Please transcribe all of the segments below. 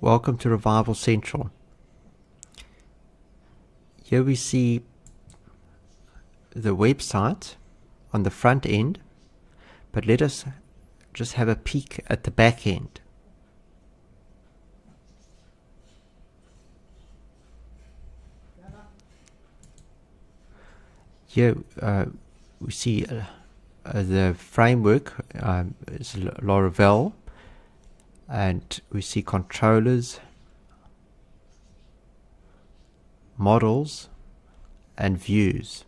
Welcome to Revival Central. Here we see the website on the front end, but let us just have a peek at the back end. Here we see the framework is Laravel, and we see controllers, models, and views.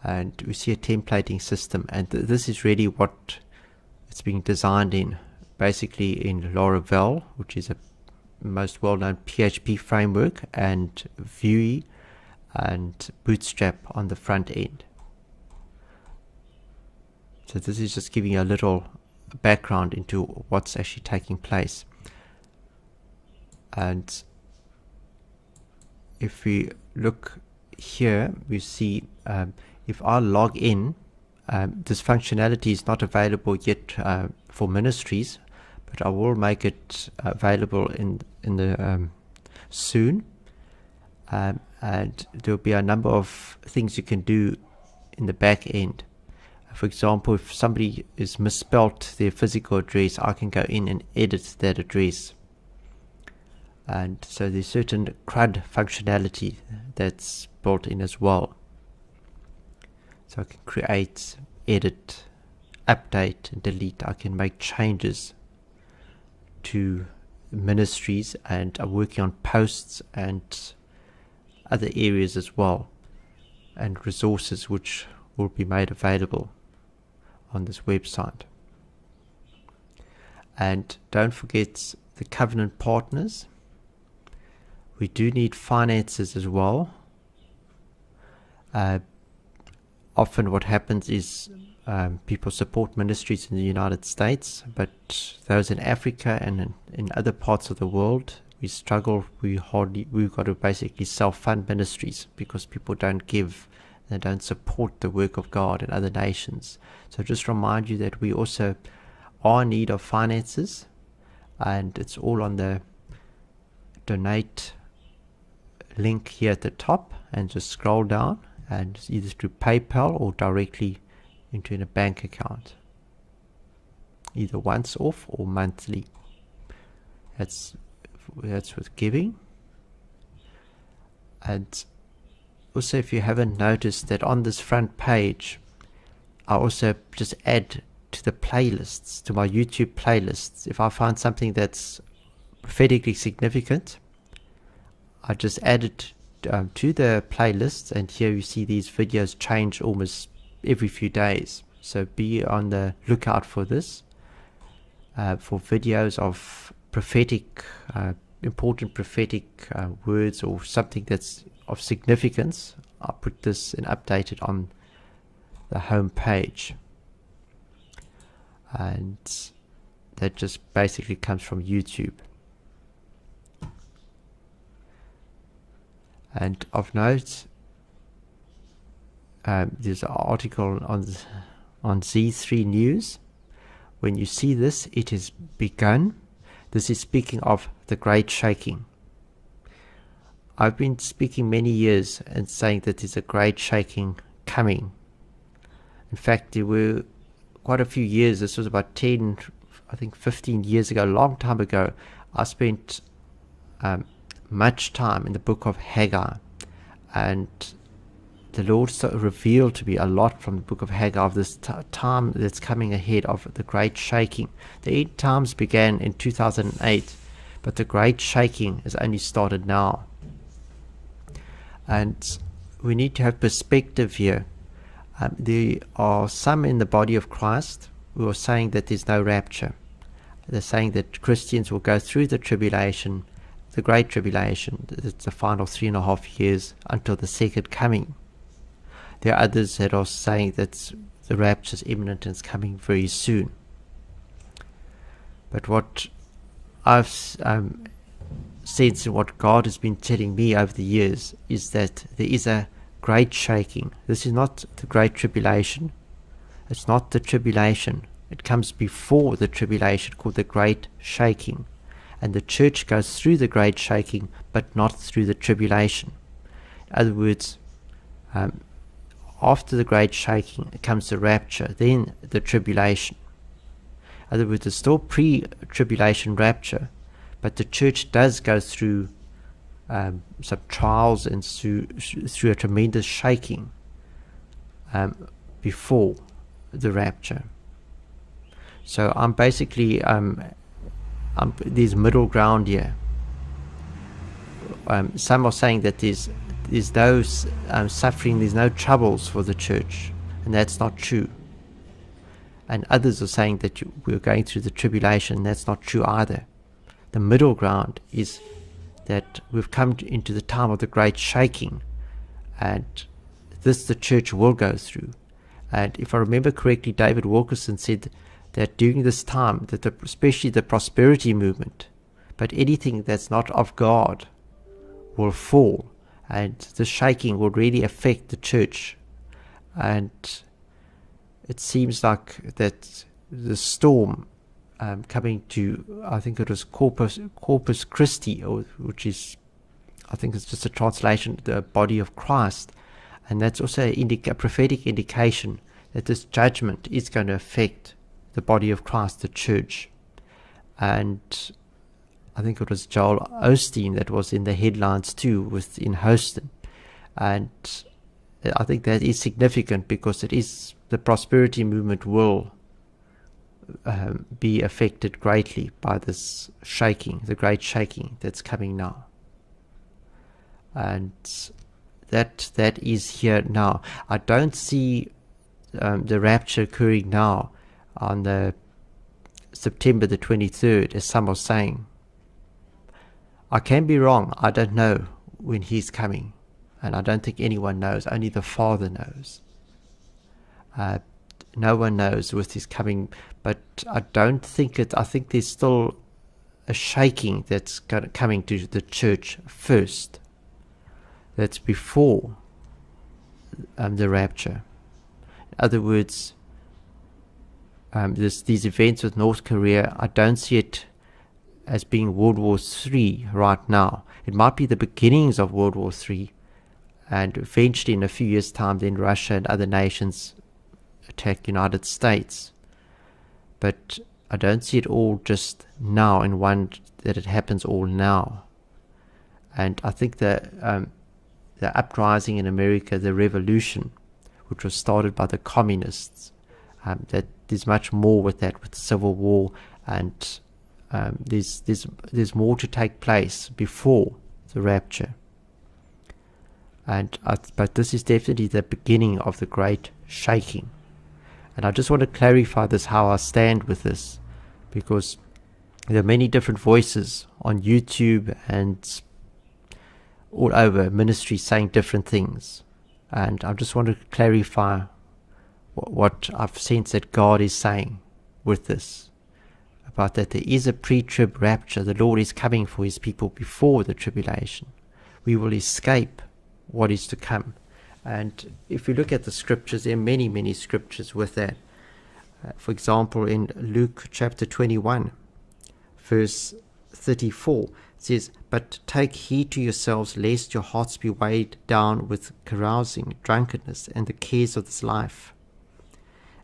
And we see a templating system, and this is really what it's being designed in, basically in Laravel, which is a most well-known PHP framework, and Vue and Bootstrap on the front end. So this is just giving you a little background into what's actually taking place. And if we look here, we see if I log in, this functionality is not available yet for ministries, but I will make it available in the soon. And there will be a number of things you can do in the back end. For example, if somebody is misspelt their physical address, I can go in and edit that address. And so there's certain CRUD functionality that's built in as well. So I can create, edit, update, and delete. I can make changes to ministries, and I'm working on posts and other areas as well, and resources which will be made available on this website. And don't forget the covenant partners. We do need finances as well. Often what happens is people support ministries in the United States, but those in Africa and in other parts of the world, we struggle. We've got to basically self-fund ministries because people don't give. They don't support the work of God in other nations. So just remind you that we also are in need of finances, and it's all on the donate link here at the top, and just scroll down, and either through PayPal or directly into a bank account, either once off or monthly. That's with giving. And also, if you haven't noticed that on this front page, I also just add to the playlists, to my YouTube playlists. If I find something that's prophetically significant, I just add it to the playlists, and here you see these videos change almost every few days. So be on the lookout for this, for videos of prophetic, important prophetic words or something that's of significance. I'll put this and update it on the home page, and that just basically comes from YouTube. And of note, there's an article on Z3 News. When you see this, it has begun. This is speaking of the great shaking. I've been speaking many years and saying that there's a great shaking coming. In fact, there were quite a few years, this was about 10, I think 15 years ago, a long time ago, I spent much time in the book of Haggai, and the Lord revealed to me a lot from the book of Haggai of this time that's coming ahead of the great shaking. The end times began in 2008, but the great shaking has only started now. And we need to have perspective here. There are some in the body of Christ who are saying that there's no rapture. They're saying that Christians will go through the tribulation, the great tribulation. It's the final 3.5 years until the second coming. There are others that are saying that the rapture is imminent and it's coming very soon. But what I've sense in what God has been telling me over the years is that there is a great shaking. This is not the great tribulation. It's not the tribulation. It comes before the tribulation, called the great shaking. and the church goes through the great shaking, but not through the tribulation. In other words, after the great shaking comes the rapture, then the tribulation. In other words, it's still pre-tribulation rapture, but the church does go through some trials and through a tremendous shaking before the rapture. So I'm basically there's middle ground here. Some are saying that there's no suffering, there's no troubles for the church, and that's not true. And others are saying that we're going through the tribulation, and that's not true either. The middle ground is that we've come into the time of the great shaking, and this the church will go through. And if I remember correctly, David Wilkerson said that during this time, that especially the prosperity movement, but anything that's not of God will fall, and the shaking will really affect the church. And it seems like that the storm coming to, I think it was Corpus Christi, which is, I think it's just a translation, the body of Christ. And that's also a prophetic indication that this judgment is going to affect the body of Christ, the church. And I think it was Joel Osteen that was in the headlines too, in Houston. And I think that is significant because it is the prosperity movement will be affected greatly by this shaking, the great shaking that's coming now. And that is here now. I don't see the rapture occurring now on the September the 23rd, as some are saying. I can be wrong. I don't know when he's coming, and I don't think anyone knows. Only the Father knows. No one knows with his coming, but I don't think it. I think there's still a shaking that's coming to the church first. That's before the rapture. In other words, these events with North Korea, I don't see it as being World War III right now. It might be the beginnings of World War III, and eventually in a few years' time then Russia and other nations attack United States. But I don't see it all just now in one, that it happens all now. And I think the uprising in America, the revolution, which was started by the communists, that there's much more with that, with the Civil War, and there's more to take place before the rapture. But this is definitely the beginning of the great shaking. And I just want to clarify this, how I stand with this, because there are many different voices on YouTube and all over ministry saying different things. And I just want to clarify what I've sensed that God is saying with this, about that there is a pre-trib rapture. The Lord is coming for his people before the tribulation. We will escape what is to come. And if we look at the scriptures, there are many, many scriptures with that. For example, in Luke chapter 21, verse 34, it says, "But take heed to yourselves, lest your hearts be weighed down with carousing, drunkenness, and the cares of this life,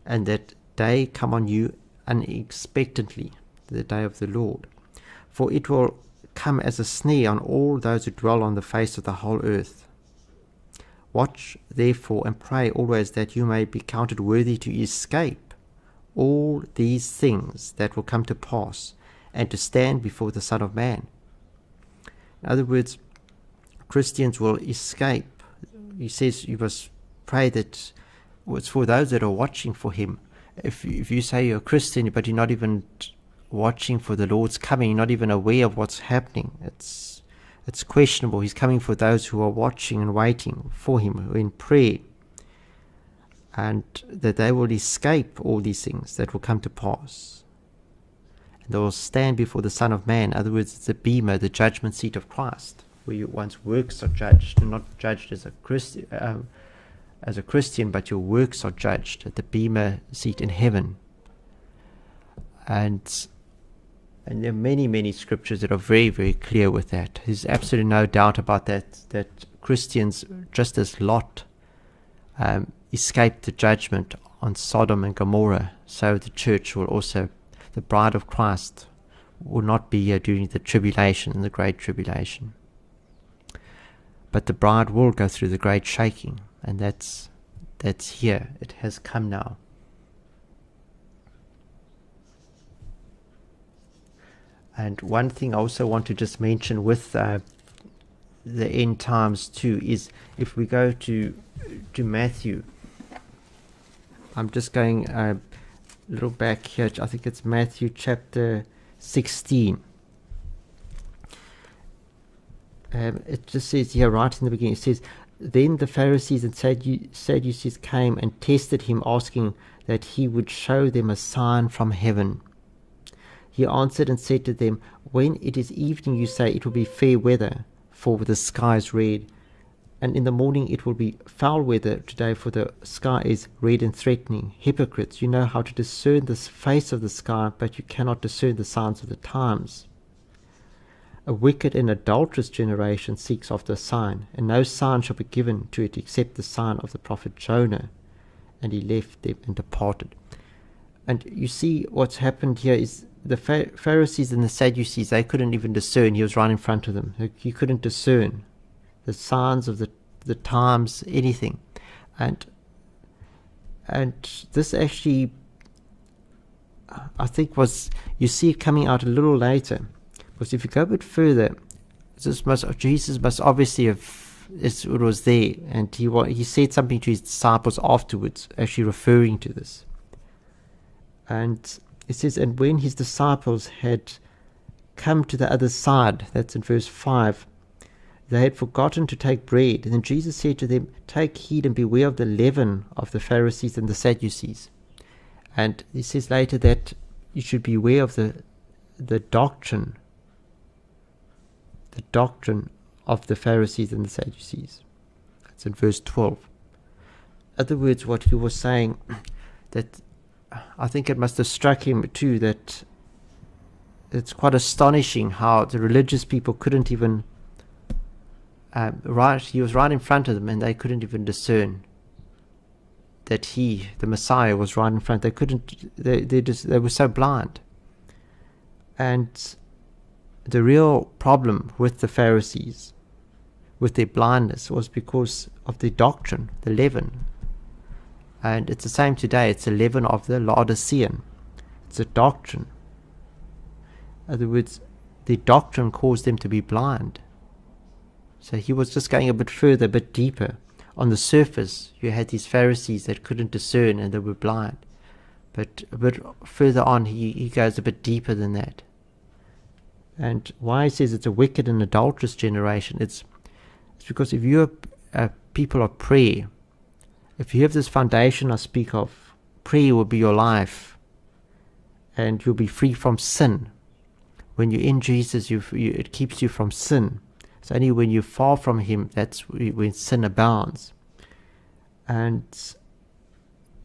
and that day come on you unexpectedly, the day of the Lord. For it will come as a snare on all those who dwell on the face of the whole earth. Watch therefore and pray always that you may be counted worthy to escape all these things that will come to pass, and to stand before the Son of Man." In other words, Christians will escape. He says you must pray that it's for those that are watching for him. If you say you're a Christian but you're not even watching for the Lord's coming, you're not even aware of what's happening, it's questionable. He's coming for those who are watching and waiting for him, who are in prayer, and that they will escape all these things that will come to pass. And they will stand before the Son of Man. In other words, it's the bema, the judgment seat of Christ, where your one's works are judged, and not judged as a Christian, but your works are judged at the bema seat in heaven. And And there are many, many scriptures that are very, very clear with that. There's absolutely no doubt about that Christians, just as Lot escaped the judgment on Sodom and Gomorrah, so the church will also, the bride of Christ, will not be here during the tribulation and the great tribulation. But the bride will go through the great shaking, and that's here. It has come now. And one thing I also want to just mention with the end times too is, if we go to Matthew, I'm just going a little back here. I think it's Matthew chapter 16. It just says here right in the beginning, it says, "Then the Pharisees and Sadducees came and tested him, asking that he would show them a sign from heaven. He answered and said to them, When it is evening, you say it will be fair weather, for the sky is red. And in the morning it will be foul weather today, for the sky is red and threatening. Hypocrites, you know how to discern the face of the sky, but you cannot discern the signs of the times. A wicked and adulterous generation seeks after a sign, and no sign shall be given to it except the sign of the prophet Jonah. And he left them and departed." And you see what's happened here is the Pharisees and the Sadducees, they couldn't even discern. He was right in front of them. He couldn't discern the signs of the times, anything. And this actually, I think, you see it coming out a little later. Because if you go a bit further, Jesus must obviously have, it was there, and he said something to his disciples afterwards, actually referring to this. And it says, "And when his disciples had come to the other side," that's in verse 5, "they had forgotten to take bread. And then Jesus said to them, Take heed and beware of the leaven of the Pharisees and the Sadducees." And he says later that you should beware of the doctrine of the Pharisees and the Sadducees. That's in verse 12. In other words, what he was saying, that I think it must have struck him too, that it's quite astonishing how the religious people couldn't even he was right in front of them, and they couldn't even discern that the Messiah, was right in front. They couldn't. They were so blind. And the real problem with the Pharisees, with their blindness, was because of the doctrine, the leaven. And it's the same today. It's the leaven of the Laodicean. It's a doctrine. In other words, the doctrine caused them to be blind. So he was just going a bit further, a bit deeper. On the surface, you had these Pharisees that couldn't discern and they were blind. But a bit further on, he goes a bit deeper than that. And why he says it's a wicked and adulterous generation, it's because if you're a people of prayer, if you have this foundation I speak of, prayer will be your life, and you'll be free from sin. When you're in Jesus, it keeps you from sin. It's only when you're far from him, that's when sin abounds. And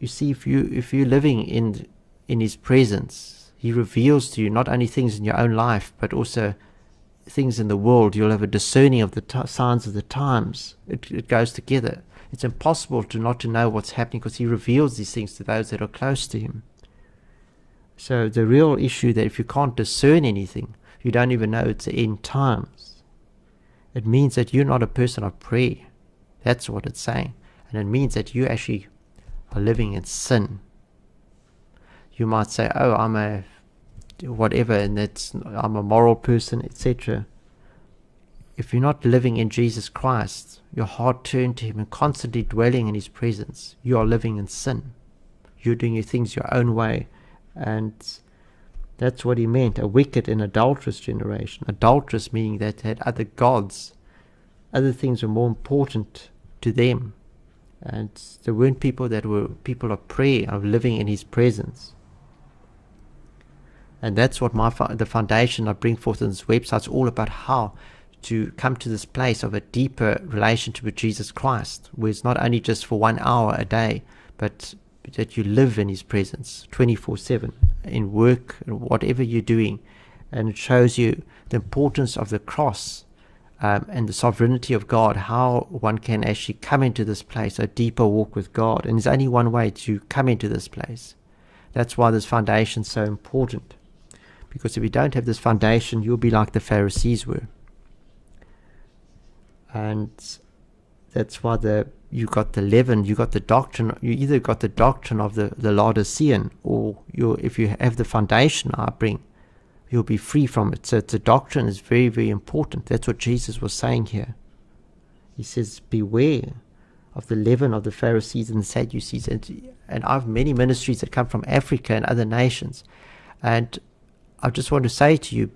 you see, if you're living in his presence, he reveals to you not only things in your own life, but also things in the world. You'll have a discerning of the signs of the times. It goes together. It's impossible not to know what's happening, because he reveals these things to those that are close to him. So the real issue, that if you can't discern anything, you don't even know it's the end times, it means that you're not a person of prayer. That's what it's saying. And it means that you actually are living in sin. You might say, oh, I'm a whatever, and I'm a moral person, etc. If you're not living in Jesus Christ, your heart turned to him and constantly dwelling in his presence, you are living in sin. You're doing your things your own way. And that's what he meant, a wicked and adulterous generation. Adulterous meaning that they had other gods. Other things were more important to them. And there weren't people that were people of prayer, of living in his presence. And that's what the foundation I bring forth in this website is all about, how to come to this place of a deeper relationship with Jesus Christ, where it's not only just for 1 hour a day, but that you live in his presence 24/7, in work, whatever you're doing, and it shows you the importance of the cross and the sovereignty of God, how one can actually come into this place, a deeper walk with God. And there's only one way to come into this place. That's why this foundation is so important. Because if you don't have this foundation, you'll be like the Pharisees were. And that's why you got the leaven, you got the doctrine. You either got the doctrine of the Laodicean, or if you have the foundation I bring, you'll be free from it. So the doctrine is very, very important. That's what Jesus was saying here. He says, beware of the leaven of the Pharisees and the Sadducees. And I have many ministries that come from Africa and other nations. And I just want to say to you,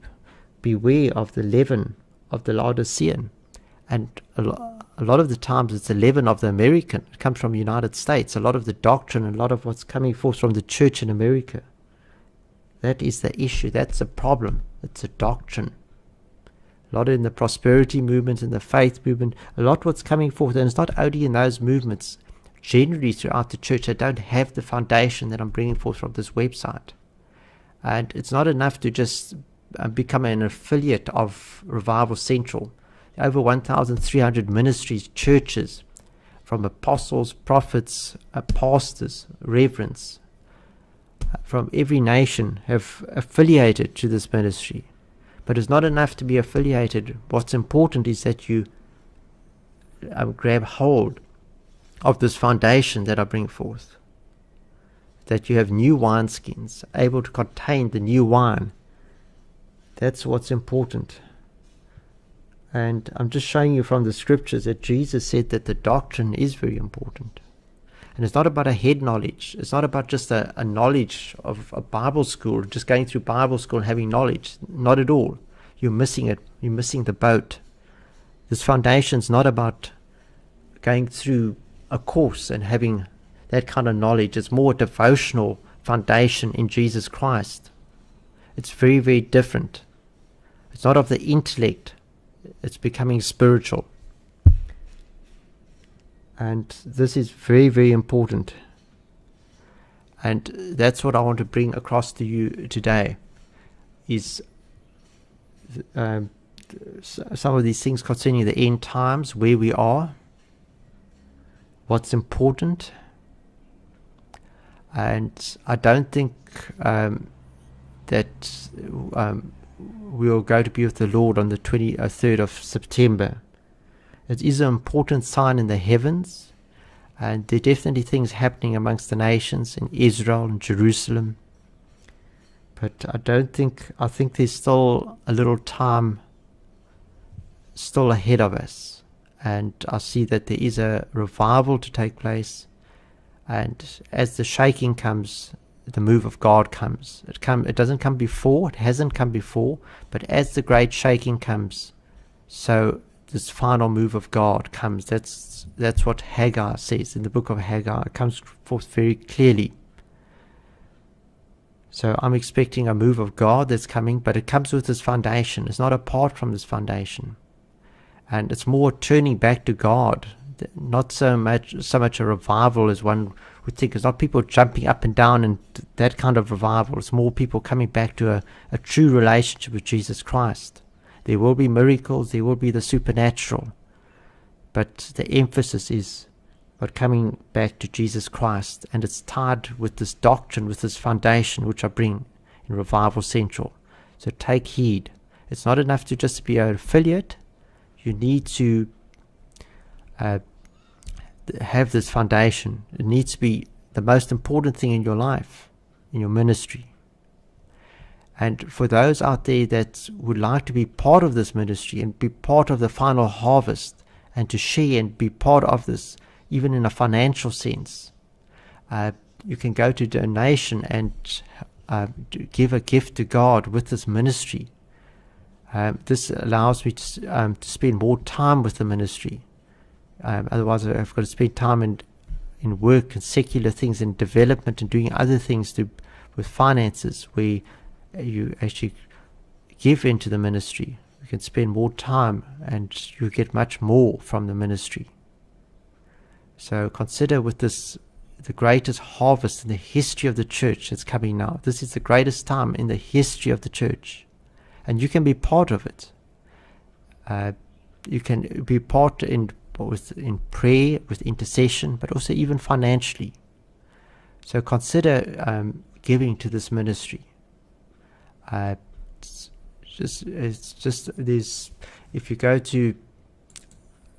beware of the leaven of the Laodicean. And a lot of the times it's the leaven of the American. It comes from the United States. A lot of the doctrine, a lot of what's coming forth from the church in America. That is the issue. That's the problem. It's a doctrine. A lot in the prosperity movement and the faith movement. A lot what's coming forth. And it's not only in those movements. Generally throughout the church, they don't have the foundation that I'm bringing forth from this website. And it's not enough to just become an affiliate of Revival Central. Over 1,300 ministries, churches, from apostles, prophets, pastors, reverends, from every nation have affiliated to this ministry. But it's not enough to be affiliated. What's important is that you grab hold of this foundation that I bring forth. That you have new wineskins, able to contain the new wine. That's what's important. And I'm just showing you from the scriptures that Jesus said that the doctrine is very important. And it's not about a head knowledge. It's not about just a knowledge of a Bible school, just going through Bible school and having knowledge. Not at all. You're missing it. You're missing the boat. This foundation's not about going through a course and having that kind of knowledge. It's more a devotional foundation in Jesus Christ. It's very, very different. It's not of the intellect. It's becoming spiritual. And this is very, very important. And that's what I want to bring across to you today, is some of these things concerning the end times, where we are, what's important. And I don't think that we'll go to be with the Lord on the 23rd of September. It is an important sign in the heavens, and there are definitely things happening amongst the nations in Israel and Jerusalem. But I think there's still a little time still ahead of us. And I see that there is a revival to take place. And as the shaking comes, the move of God comes. It doesn't come before, it hasn't come before, but as the great shaking comes, so this final move of God comes. That's what Haggai says in the book of Haggai. It comes forth very clearly. So I'm expecting a move of God that's coming, but it comes with this foundation. It's not apart from this foundation. And it's more turning back to God. Not so much a revival as one would think. It's not people jumping up and down and that kind of revival. It's more people coming back to a true relationship with Jesus Christ. There will be miracles, there will be the supernatural, but the emphasis is about coming back to Jesus Christ, and it's tied with this doctrine, with this foundation which I bring in Revival Central. So take heed. It's not enough to just be an affiliate. You need to have this foundation. It needs to be the most important thing in your life, in your ministry. And for those out there that would like to be part of this ministry and be part of the final harvest and to share and be part of this, even in a financial sense, you can go to donation and give a gift to God with this ministry. This allows me to spend more time with the ministry. Otherwise, I've got to spend time in work and secular things and development and doing other things with finances, where you actually give into the ministry. You can spend more time and you get much more from the ministry. So consider with this, the greatest harvest in the history of the church that's coming now. This is the greatest time in the history of the church. and you can be part of it. You can be part in prayer, with intercession, but also even financially. So consider giving to this ministry. It's just there's, if you go to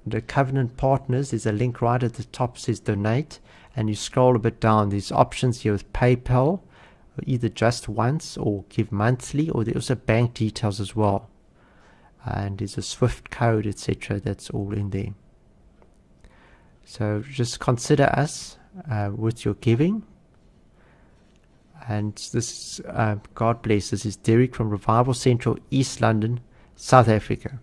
the covenant partners, there's a link right at the top, says donate, and you scroll a bit down, there's options here with PayPal, either just once or give monthly, or there's also bank details as well, and there's a SWIFT code, etc. That's all in there. So just consider us with your giving. And this God bless. This is Derek from Revival Central, East London, South Africa.